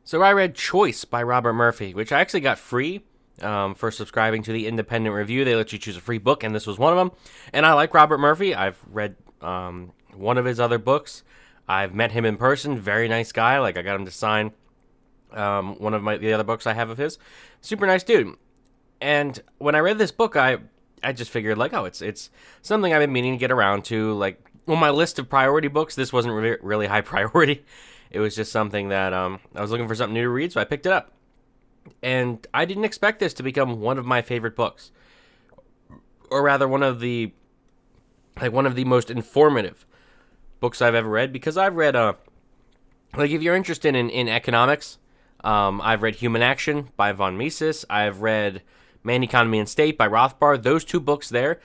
So I read Choice by Robert Murphy, which I actually got free for subscribing to the Independent Review. They let you choose a free book, and this was one of them. And I like Robert Murphy. I've read one of his other books. I've met him in person. Very nice guy. Like, I got him to sign one of the other books I have of his. Super nice dude. And when I read this book, I just figured, like, oh, it's something I've been meaning to get around to. Like, on my list of priority books, this wasn't really high priority. It was just something that I was looking for something new to read, so I picked it up. And I didn't expect this to become one of my favorite books, or rather, one of the most informative books I've ever read. Because I've read, like, if you're interested in economics, I've read Human Action by von Mises. I've read Man, Economy, and State by Rothbard. Those two books there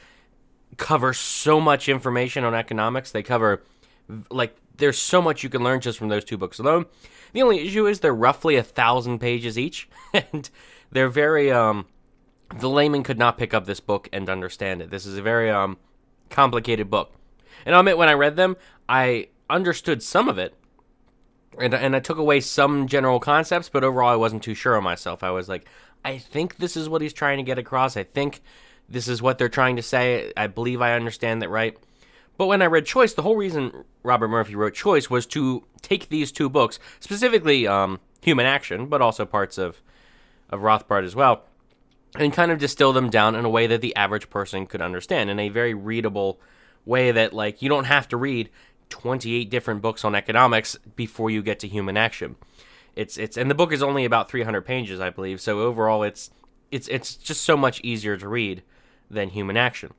cover so much information on economics. They cover, like, there's so much you can learn just from those two books alone. The only issue is they're roughly 1,000 pages each, and they're very, the layman could not pick up this book and understand it. This is a very complicated book. And I'll admit, when I read them, I understood some of it, and I took away some general concepts, but overall I wasn't too sure of myself. I was like, I think this is what he's trying to get across. I think this is what they're trying to say. I believe I understand that right. But when I read Choice, the whole reason Robert Murphy wrote Choice was to take these two books, specifically Human Action, but also parts of Rothbard as well, and kind of distill them down in a way that the average person could understand, in a very readable way that, like, you don't have to read 28 different books on economics before you get to Human Action. And the book is only about 300 pages, I believe, so overall it's just so much easier to read than Human Action.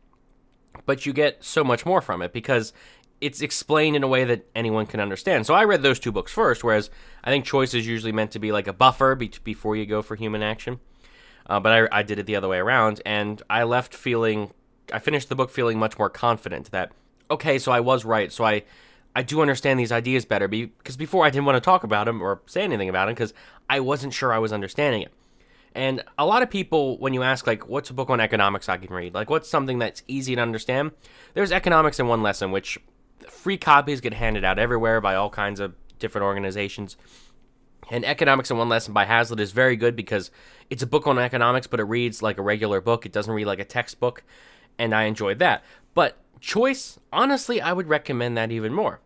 But you get so much more from it because it's explained in a way that anyone can understand. So I read those two books first, whereas I think Choice is usually meant to be like a buffer before you go for Human Action. But I did it the other way around, and I finished the book feeling much more confident that, okay, so I was right, so I do understand these ideas better, because before I didn't want to talk about them or say anything about them because I wasn't sure I was understanding it. And a lot of people, when you ask, like, what's a book on economics I can read? Like, what's something that's easy to understand? There's Economics in One Lesson, which free copies get handed out everywhere by all kinds of different organizations. And Economics in One Lesson by Hazlitt is very good because it's a book on economics, but it reads like a regular book. It doesn't read like a textbook, and I enjoyed that. But Choice, honestly, I would recommend that even more.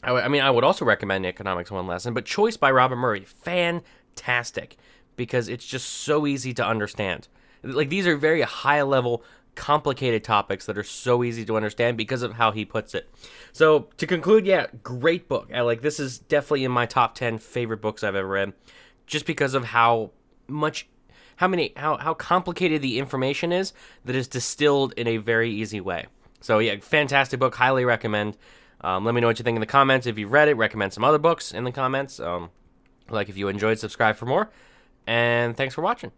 I would also recommend Economics in One Lesson, but Choice by Robert Murray, fantastic. Because it's just so easy to understand. Like, these are very high-level, complicated topics that are so easy to understand because of how he puts it. So, to conclude, yeah, great book. This is definitely in my top 10 favorite books I've ever read, just because of how complicated the information is that is distilled in a very easy way. So, yeah, fantastic book. Highly recommend. Let me know what you think in the comments. If you've read it, recommend some other books in the comments. If you enjoyed, subscribe for more. And thanks for watching.